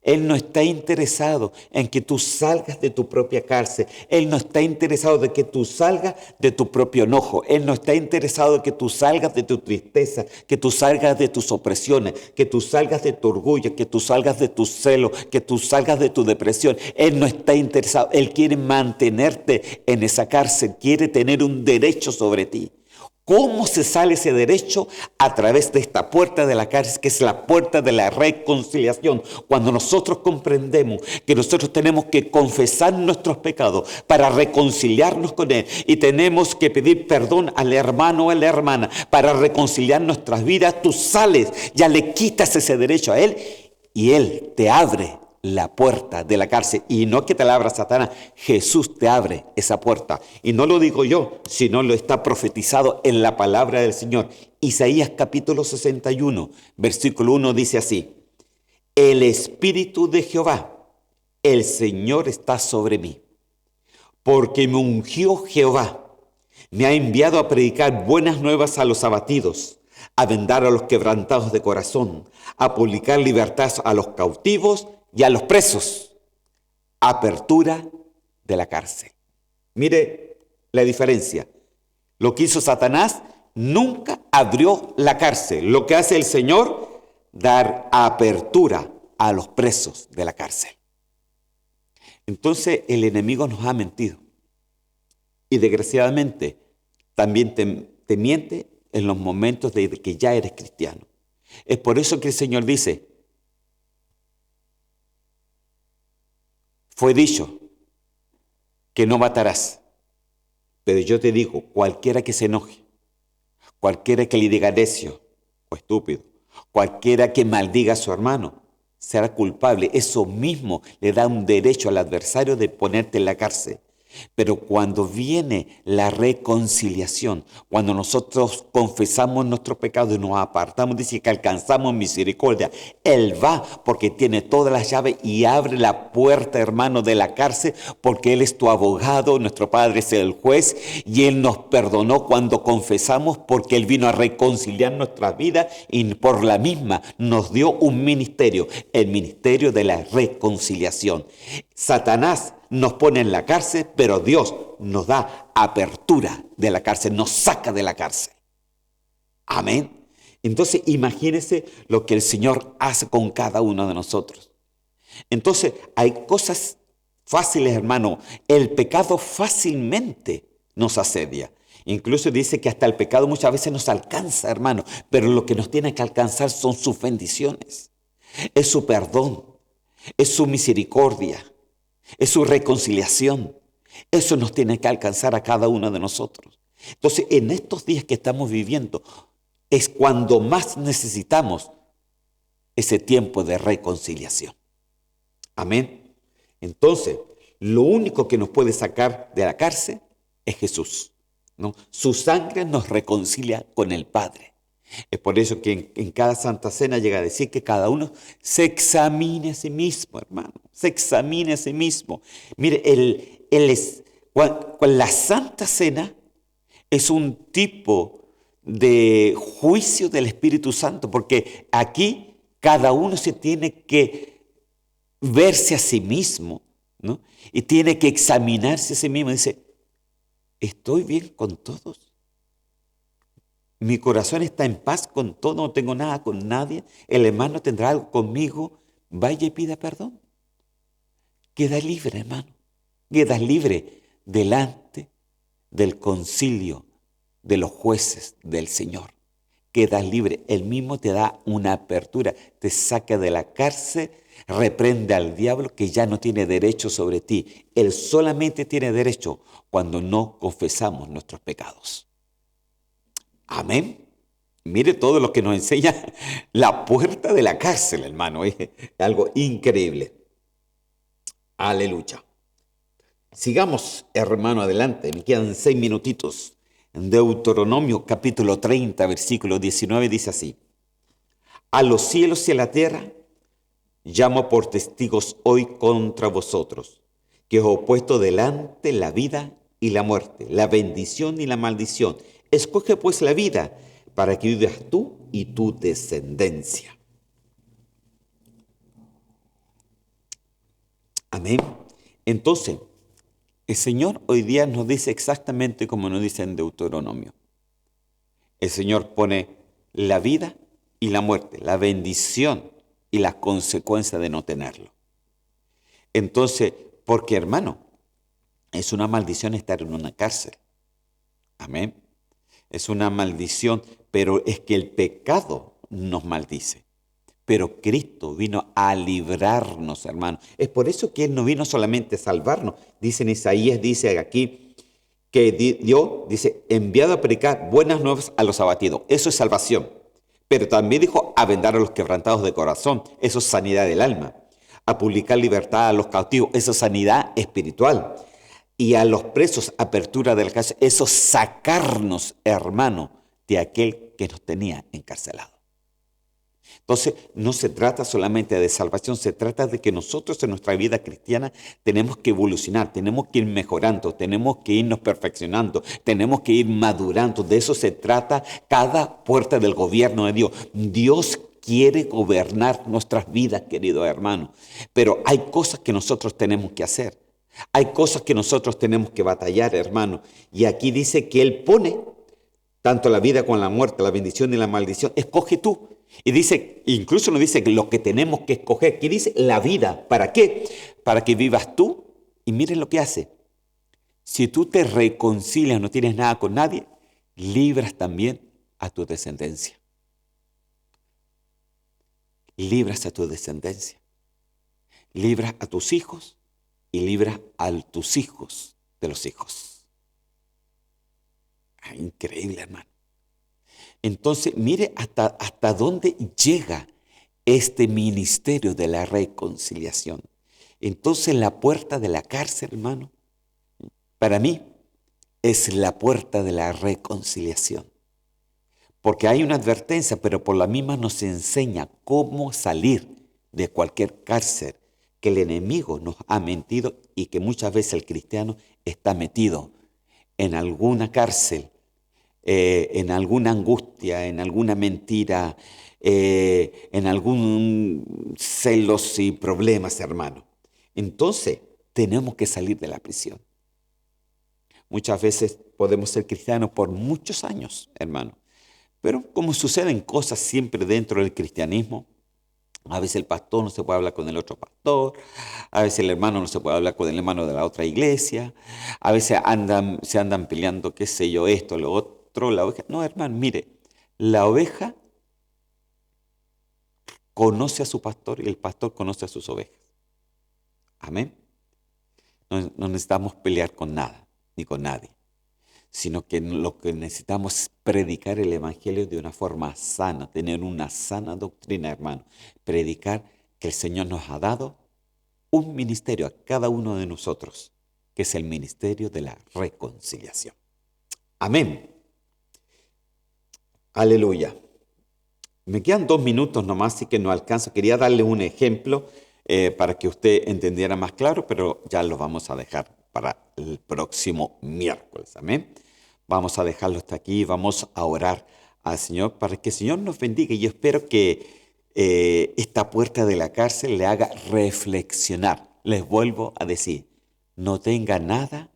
Él no está interesado en que tú salgas de tu propia cárcel. Él no está interesado de que tú salgas de tu propio enojo. Él no está interesado de que tú salgas de tu tristeza, que tú salgas de tus opresiones, que tú salgas de tu orgullo, que tú salgas de tu celo, que tú salgas de tu depresión. Él no está interesado. Él quiere mantenerte en esa cárcel, quiere tener un derecho sobre ti. ¿Cómo se sale ese derecho? A través de esta puerta de la cárcel, que es la puerta de la reconciliación. Cuando nosotros comprendemos que nosotros tenemos que confesar nuestros pecados para reconciliarnos con Él y tenemos que pedir perdón al hermano o a la hermana para reconciliar nuestras vidas, tú sales, ya le quitas ese derecho a Él y Él te abre la puerta de la cárcel. Y no que te la abra Satanás, Jesús te abre esa puerta. Y no lo digo yo, sino lo está profetizado en la palabra del Señor. Isaías capítulo 61, versículo 1 dice así: el Espíritu de Jehová, el Señor está sobre mí, porque me ungió Jehová, me ha enviado a predicar buenas nuevas a los abatidos, a vendar a los quebrantados de corazón, a publicar libertad a los cautivos y a los presos, apertura de la cárcel. Mire la diferencia. Lo que hizo Satanás, nunca abrió la cárcel. Lo que hace el Señor, dar apertura a los presos de la cárcel. Entonces el enemigo nos ha mentido. Y desgraciadamente también te miente en los momentos de que ya eres cristiano. Es por eso que el Señor dice, fue dicho que no matarás, pero yo te digo, cualquiera que se enoje, cualquiera que le diga necio o estúpido, cualquiera que maldiga a su hermano, será culpable. Eso mismo le da un derecho al adversario de ponerte en la cárcel. Pero cuando viene la reconciliación, cuando nosotros confesamos nuestros pecados y nos apartamos, dice que alcanzamos misericordia, Él va porque tiene todas las llaves y abre la puerta, hermano, de la cárcel, porque Él es tu abogado, nuestro Padre es el juez y Él nos perdonó cuando confesamos, porque Él vino a reconciliar nuestras vidas y por la misma nos dio un ministerio, el ministerio de la reconciliación. Satanás nos pone en la cárcel, pero Dios nos da apertura de la cárcel, nos saca de la cárcel. Amén. Entonces, imagínense lo que el Señor hace con cada uno de nosotros. Entonces, hay cosas fáciles, hermano. El pecado fácilmente nos asedia. Incluso dice que hasta el pecado muchas veces nos alcanza, hermano. Pero lo que nos tiene que alcanzar son sus bendiciones. Es su perdón. Es su misericordia. Es su reconciliación. Eso nos tiene que alcanzar a cada uno de nosotros. Entonces, en estos días que estamos viviendo, es cuando más necesitamos ese tiempo de reconciliación. Amén. Entonces, lo único que nos puede sacar de la cárcel es Jesús, ¿no? Su sangre nos reconcilia con el Padre. Es por eso que en cada Santa Cena llega a decir que cada uno se examine a sí mismo, hermano. Se examine a sí mismo. Mire, la Santa Cena es un tipo de juicio del Espíritu Santo, porque aquí cada uno se tiene que verse a sí mismo, ¿no? Y tiene que examinarse a sí mismo. Dice, ¿estoy bien con todos? Mi corazón está en paz con todo, no tengo nada con nadie. El hermano tendrá algo conmigo, vaya y pida perdón. Queda libre, hermano. Queda libre delante del concilio de los jueces del Señor. Quedas libre. Él mismo te da una apertura, te saca de la cárcel, reprende al diablo que ya no tiene derecho sobre ti. Él solamente tiene derecho cuando no confesamos nuestros pecados. Amén. Mire todo lo que nos enseña la puerta de la cárcel, hermano. Es algo increíble. Aleluya. Sigamos, hermano, adelante. Me quedan 6 minutitos. En Deuteronomio capítulo 30, versículo 19 dice así: a los cielos y a la tierra llamo por testigos hoy contra vosotros, que os he puesto delante la vida y la muerte, la bendición y la maldición. Escoge pues la vida para que vivas tú y tu descendencia. Amén. Entonces, el Señor hoy día nos dice exactamente como nos dice en Deuteronomio. El Señor pone la vida y la muerte, la bendición y las consecuencias de no tenerlo. Entonces, porque hermano, es una maldición estar en una cárcel. Amén. Es una maldición, pero es que el pecado nos maldice. Pero Cristo vino a librarnos, hermano. Es por eso que Él no vino solamente a salvarnos. Dice en Isaías, dice aquí, que Dios, dice, enviado a predicar buenas nuevas a los abatidos. Eso es salvación. Pero también dijo a vendar a los quebrantados de corazón. Eso es sanidad del alma. A publicar libertad a los cautivos. Eso es sanidad espiritual. Y a los presos, apertura de la cárcel. Eso es sacarnos, hermano, de aquel que nos tenía encarcelado. Entonces, no se trata solamente de salvación, se trata de que nosotros en nuestra vida cristiana tenemos que evolucionar, tenemos que ir mejorando, tenemos que irnos perfeccionando, tenemos que ir madurando. De eso se trata cada puerta del gobierno de Dios. Dios quiere gobernar nuestras vidas, querido hermano, pero hay cosas que nosotros tenemos que hacer. Hay cosas que nosotros tenemos que batallar, hermano. Y aquí dice que Él pone tanto la vida como la muerte, la bendición y la maldición. Escoge tú. Y dice, incluso nos dice lo que tenemos que escoger. Aquí dice la vida. ¿Para qué? Para que vivas tú. Y miren lo que hace. Si tú te reconcilias, no tienes nada con nadie, libras también a tu descendencia. Libras a tu descendencia. Libras a tus hijos y libras a tus hijos de los hijos. Increíble, hermano. Entonces, mire hasta dónde llega este ministerio de la reconciliación. Entonces, la puerta de la cárcel, hermano, para mí es la puerta de la reconciliación. Porque hay una advertencia, pero por la misma nos enseña cómo salir de cualquier cárcel que el enemigo nos ha mentido y que muchas veces el cristiano está metido en alguna cárcel, en alguna angustia, en alguna mentira, en algún celos y problemas, hermano. Entonces, tenemos que salir de la prisión. Muchas veces podemos ser cristianos por muchos años, hermano. Pero como suceden cosas siempre dentro del cristianismo, a veces el pastor no se puede hablar con el otro pastor, a veces el hermano no se puede hablar con el hermano de la otra iglesia, a veces se andan peleando, qué sé yo, esto, lo otro, la oveja. No, hermano, mire, la oveja conoce a su pastor y el pastor conoce a sus ovejas. Amén. No necesitamos pelear con nada, ni con nadie, sino que lo que necesitamos es predicar el evangelio de una forma sana, tener una sana doctrina, hermano. Predicar que el Señor nos ha dado un ministerio a cada uno de nosotros, que es el ministerio de la reconciliación. Amén. Aleluya. Me quedan 2 minutos nomás, así que no alcanzo. Quería darle un ejemplo para que usted entendiera más claro, pero ya lo vamos a dejar para el próximo miércoles. Amén. Vamos a dejarlo hasta aquí y vamos a orar al Señor para que el Señor nos bendiga. Y yo espero que esta puerta de la cárcel le haga reflexionar. Les vuelvo a decir, no tenga nada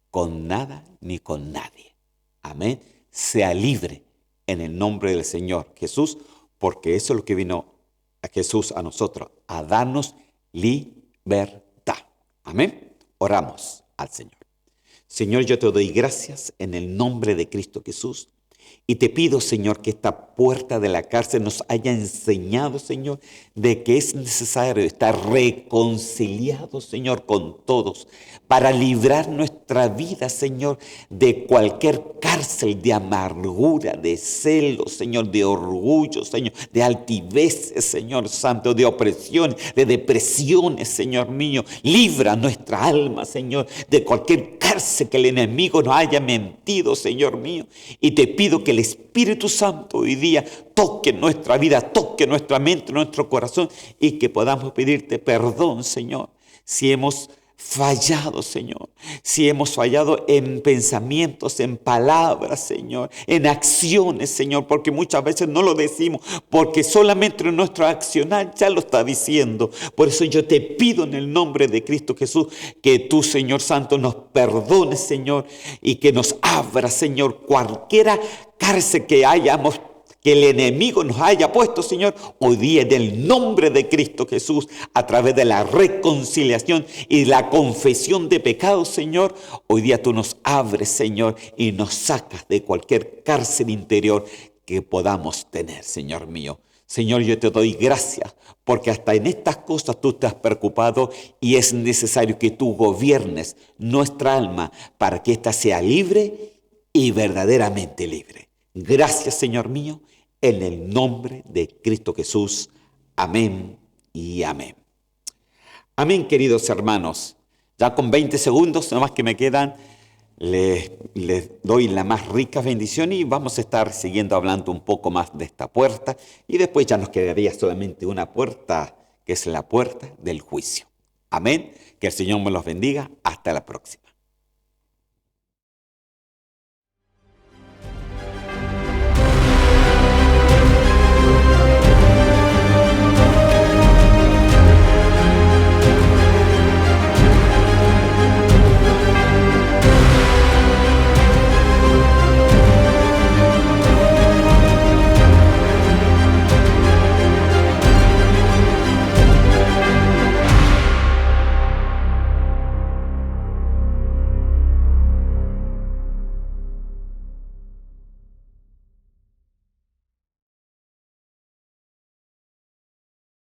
con nada ni con nadie. Amén. Sea libre en el nombre del Señor Jesús, porque eso es lo que vino a Jesús a nosotros, a darnos libertad. Amén. Oramos al Señor. Señor, yo te doy gracias en el nombre de Cristo Jesús. Y te pido, Señor, que esta puerta de la cárcel nos haya enseñado, Señor, de que es necesario estar reconciliados, Señor, con todos, para librar nuestra vida, Señor, de cualquier cárcel de amargura, de celos, Señor, de orgullo, Señor, de altivez, Señor Santo, de opresión, de depresiones, Señor mío. Libra nuestra alma, Señor, de cualquier cárcel que el enemigo nos haya mentido, Señor mío. Y te pido que el Espíritu Santo hoy día toque nuestra vida, toque nuestra mente, nuestro corazón, y que podamos pedirte perdón, Señor, si hemos fallado, Señor, si hemos fallado en pensamientos, en palabras, Señor, en acciones, Señor, porque muchas veces no lo decimos, porque solamente nuestro accionar ya lo está diciendo. Por eso yo te pido en el nombre de Cristo Jesús que tú, Señor Santo, nos perdones, Señor, y que nos abra, Señor, cualquiera cárcel que el enemigo nos haya puesto, Señor, hoy día en el nombre de Cristo Jesús, a través de la reconciliación y la confesión de pecados, Señor, hoy día tú nos abres, Señor, y nos sacas de cualquier cárcel interior que podamos tener, Señor mío. Señor, yo te doy gracias porque hasta en estas cosas tú te has preocupado y es necesario que tú gobiernes nuestra alma para que ésta sea libre y verdaderamente libre. Gracias, Señor mío, en el nombre de Cristo Jesús. Amén y amén. Amén, queridos hermanos. Ya con 20 segundos nomás que me quedan, les doy la más rica bendición y vamos a estar siguiendo hablando un poco más de esta puerta y después ya nos quedaría solamente una puerta, que es la puerta del juicio. Amén. Que el Señor me los bendiga. Hasta la próxima.